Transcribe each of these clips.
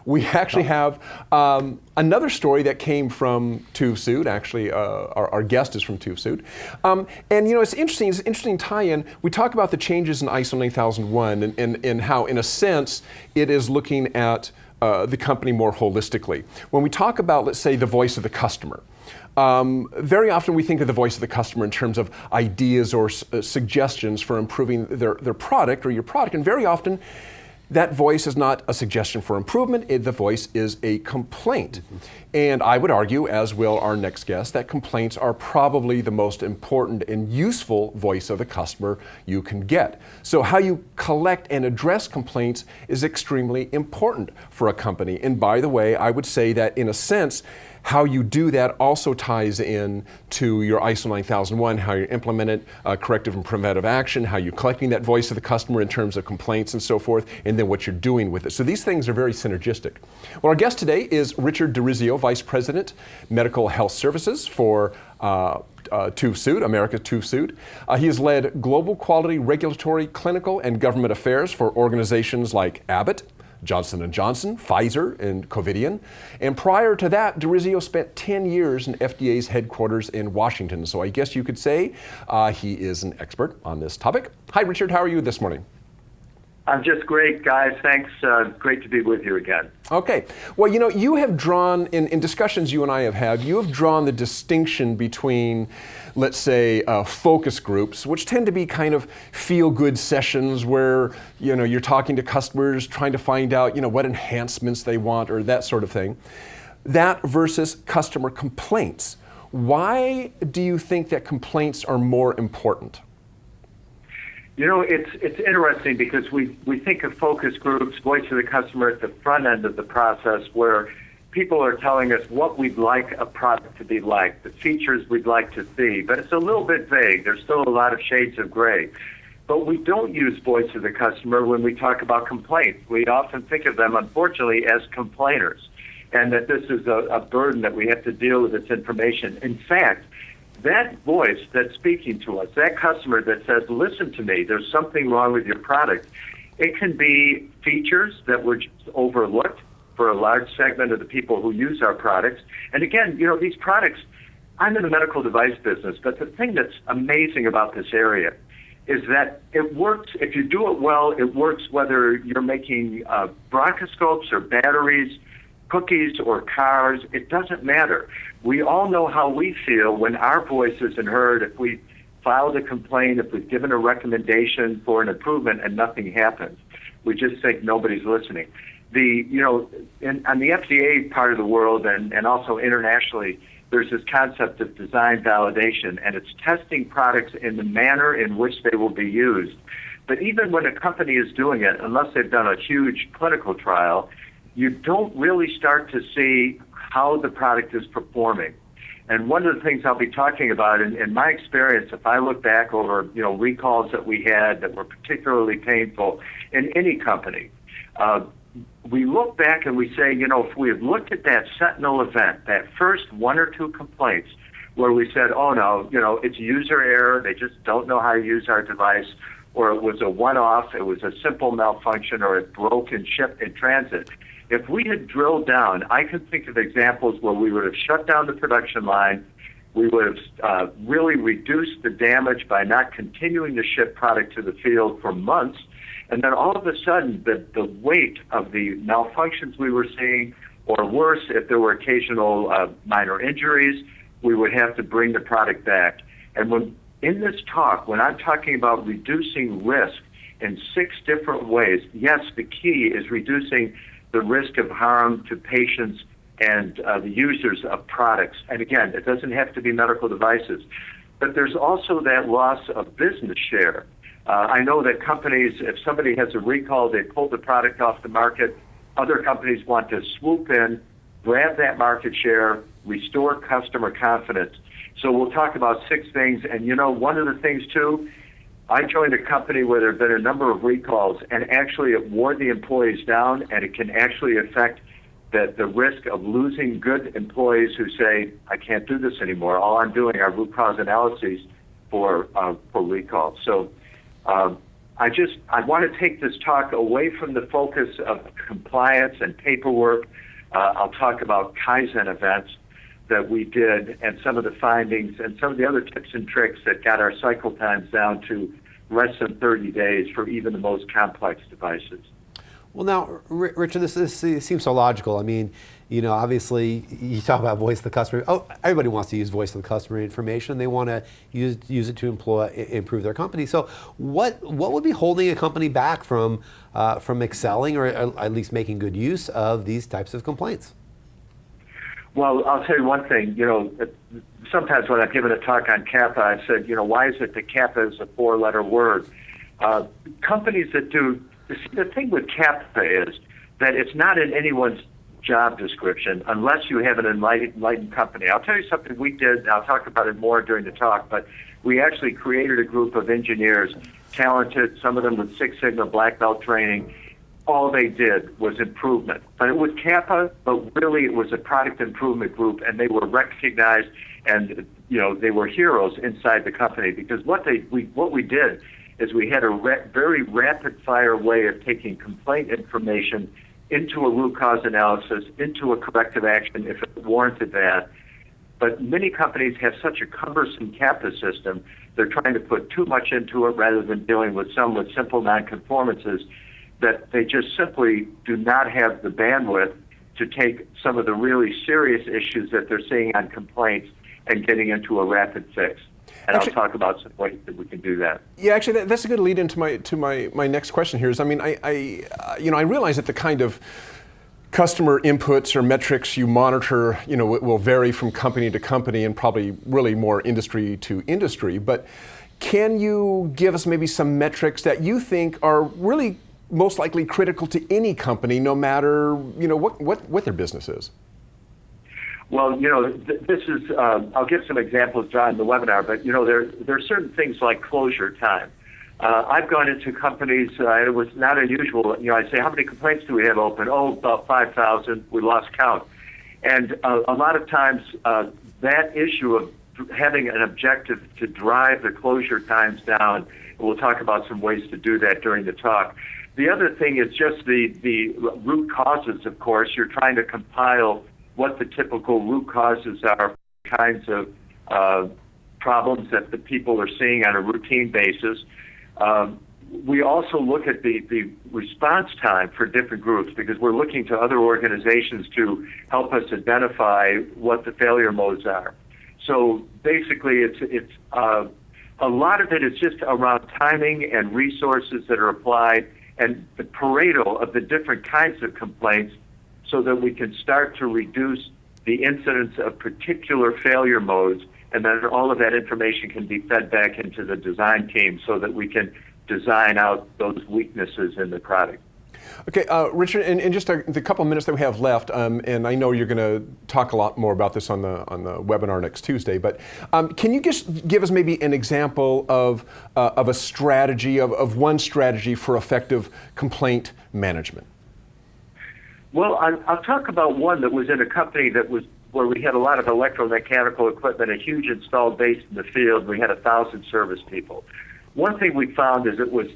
We actually have another story that came from TUV SUD. Actually, our guest is from TUV SUD. And you know, it's an interesting tie-in. We talk about the changes in ISO 9001 and how, in a sense, it is looking at the company more holistically. When we talk about, let's say, the voice of the customer, very often we think of the voice of the customer in terms of ideas or suggestions for improving their product or your product, and very often that voice is not a suggestion for improvement, the voice is a complaint. Mm-hmm. And I would argue, as will our next guest, that complaints are probably the most important and useful voice of the customer you can get. So how you collect and address complaints is extremely important for a company. And by the way, I would say that in a sense, how you do that also ties in to your ISO 9001, how you implement it, corrective and preventive action, how you're collecting that voice of the customer in terms of complaints and so forth, and then what you're doing with it. So these things are very synergistic. Well, our guest today is Richard DeRisio, Vice President, Medical Health Services for TUV SUD, America's TUV SUD. He has led global quality, regulatory, clinical, and government affairs for organizations like Abbott, Johnson & Johnson, Pfizer, and Covidien. And prior to that, DeRisio spent 10 years in FDA's headquarters in Washington. So I guess you could say he is an expert on this topic. Hi, Richard. How are you this morning? I'm just great, guys. Thanks. Great to be with you again. Okay. Well, you know, you have drawn, in discussions you and I have had, you have drawn the distinction between, let's say, focus groups, which tend to be kind of feel-good sessions where, you know, you're talking to customers, trying to find out, you know, what enhancements they want or that sort of thing. That versus customer complaints. Why do you think that complaints are more important? You know, it's interesting because we think of focus groups, voice of the customer at the front end of the process where people are telling us what we'd like a product to be like, the features we'd like to see, but it's a little bit vague. There's still a lot of shades of gray. But we don't use voice of the customer when we talk about complaints. We often think of them, unfortunately, as complainers, and that this is a burden that we have to deal with this information. In fact, that voice that's speaking to us, that customer that says, listen to me, there's something wrong with your product, it can be features that were just overlooked for a large segment of the people who use our products. And again, you know, these products, I'm in the medical device business, but the thing that's amazing about this area is that it works. If you do it well, it works whether you're making bronchoscopes or batteries, cookies or cars, it doesn't matter. We all know how we feel when our voice isn't heard, if we filed a complaint, if we've given a recommendation for an improvement and nothing happens. We just think nobody's listening. On the FDA part of the world and also internationally, there's this concept of design validation, and it's testing products in the manner in which they will be used. But even when a company is doing it, unless they've done a huge clinical trial, you don't really start to see how the product is performing. And one of the things I'll be talking about, in my experience, if I look back over recalls that we had that were particularly painful in any company, we look back and we say, if we had looked at that sentinel event, that first one or two complaints where we said, oh no, it's user error, they just don't know how to use our device, or it was a one-off, it was a simple malfunction, or it broke and shipped in transit. If we had drilled down, I can think of examples where we would have shut down the production line, we would have really reduced the damage by not continuing to ship product to the field for months, and then all of a sudden the weight of the malfunctions we were seeing, or worse, if there were occasional minor injuries, we would have to bring the product back. And in this talk, when I'm talking about reducing risk in 6 different ways, yes, the key is reducing the risk of harm to patients and the users of products. And again, it doesn't have to be medical devices. But there's also that loss of business share. I know that companies, if somebody has a recall, they pull the product off the market. Other companies want to swoop in, grab that market share, restore customer confidence. So we'll talk about 6 things. And one of the things too, I joined a company where there have been a number of recalls, and actually it wore the employees down, and it can actually affect the risk of losing good employees who say, I can't do this anymore. All I'm doing are root cause analyses for recalls. So I want to take this talk away from the focus of compliance and paperwork. I'll talk about Kaizen events that we did and some of the findings and some of the other tips and tricks that got our cycle times down to less than 30 days for even the most complex devices. Well, now, Richard, this seems so logical. I mean, obviously, you talk about voice of the customer. Oh, everybody wants to use voice of the customer information. They want to use it to improve their company. So, what would be holding a company back from excelling or at least making good use of these types of complaints? Well, I'll tell you one thing. Sometimes when I've given a talk on CAPA, I've said, why is it that CAPA is a 4-letter word? Companies that do the thing with CAPA is that it's not in anyone's job description unless you have an enlightened company. I'll tell you something we did, and I'll talk about it more during the talk, but we actually created a group of engineers, talented, some of them with Six Sigma black belt training. All they did was improvement. But it was CAPA, but really it was a product improvement group, and they were recognized, and they were heroes inside the company because what we did is we had a very rapid-fire way of taking complaint information into a root cause analysis, into a corrective action if it warranted that. But many companies have such a cumbersome CAPA system, they're trying to put too much into it rather than dealing with simple nonconformances, that they just simply do not have the bandwidth to take some of the really serious issues that they're seeing on complaints and getting into a rapid fix. And actually, I'll talk about some ways that we can do that. Yeah, actually, that's a good lead into my next question here. Is I realize that the kind of customer inputs or metrics you monitor, will vary from company to company and probably really more industry to industry. But can you give us maybe some metrics that you think are really most likely critical to any company, no matter what their business is? Well, this is, I'll give some examples, John, in the webinar, but, there are certain things like closure time. I've gone into companies, it was not unusual, I'd say, how many complaints do we have open? Oh, about 5,000, we lost count. And a lot of times, that issue of having an objective to drive the closure times down, we'll talk about some ways to do that during the talk. The other thing is just the root causes, of course. You're trying to compile what the typical root causes are, kinds of problems that the people are seeing on a routine basis. We also look at the response time for different groups because we're looking to other organizations to help us identify what the failure modes are. So basically, it's a lot of it is just around timing and resources that are applied and the Pareto of the different kinds of complaints so that we can start to reduce the incidence of particular failure modes, and then all of that information can be fed back into the design team so that we can design out those weaknesses in the product. Okay, Richard, in just the couple of minutes that we have left, and I know you're going to talk a lot more about this on the webinar next Tuesday, but can you just give us maybe an example of a strategy, of one strategy for effective complaint management? Well, I'll talk about one that was in a company that was where we had a lot of electromechanical equipment, a huge installed base in the field. We had 1,000 service people. One thing we found is it was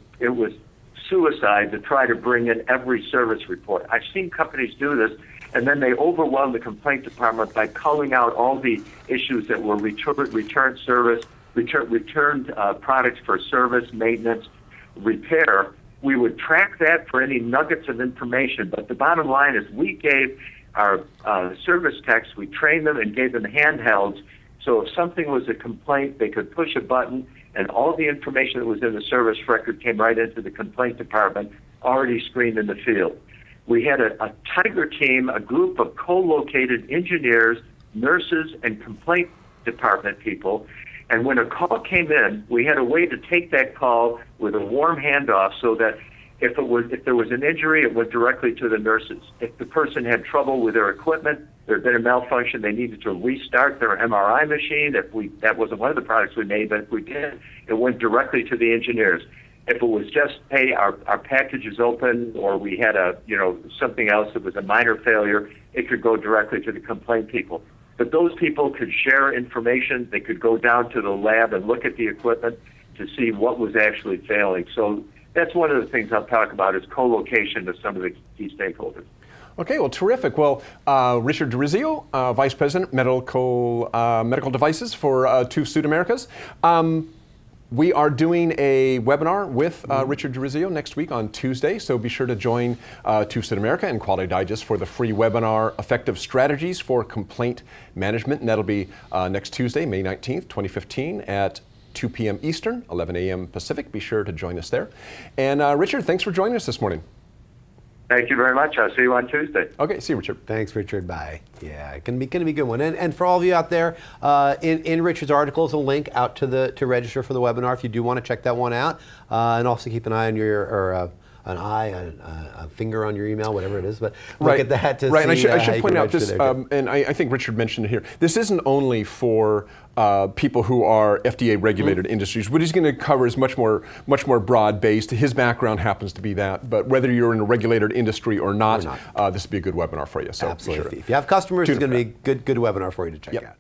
suicide to try to bring in every service report. I've seen companies do this, and then they overwhelm the complaint department by culling out all the issues that were returned products for service, maintenance, repair. We would track that for any nuggets of information, but the bottom line is we gave our service techs, we trained them and gave them handhelds, so if something was a complaint, they could push a button and all the information that was in the service record came right into the complaint department, already screened in the field. We had a tiger team, a group of co-located engineers, nurses, and complaint department people. And when a call came in, we had a way to take that call with a warm handoff so that if there was an injury, it went directly to the nurses. If the person had trouble with their equipment, there had been a malfunction, they needed to restart their MRI machine. That wasn't one of the products we made, but if we did, it went directly to the engineers. If it was just, hey, our package is open, or we had something else that was a minor failure, it could go directly to the complaint people. But those people could share information. They could go down to the lab and look at the equipment to see what was actually failing. So that's one of the things I'll talk about is co-location of some of the key stakeholders. Okay, well, terrific. Well, Richard DeRisio, Vice President, Medical Devices for TUV SUD Americas. We are doing a webinar with Richard DeRisio next week on Tuesday, so be sure to join TUV SUD America and Quality Digest for the free webinar, Effective Strategies for Complaint Management, and that'll be next Tuesday, May 19th, 2015 at 2 p.m. Eastern, 11 a.m. Pacific. Be sure to join us there. And Richard, thanks for joining us this morning. Thank you very much. I'll see you on Tuesday. Okay, see you, Richard. Thanks, Richard. Bye. Yeah, it can be a good one. And for all of you out there, in Richard's article is a link out to register for the webinar if you do want to check that one out, and also keep an eye on a finger on your email, whatever it is. But look at that to see. Right, and I should point out this, there, and I think Richard mentioned it here. This isn't only for people who are FDA-regulated industries. What he's going to cover is much more broad-based. His background happens to be that, but whether you're in a regulated industry or not, this would be a good webinar for you. So absolutely. Be sure If you have customers, it's going to be a good webinar for you to check out.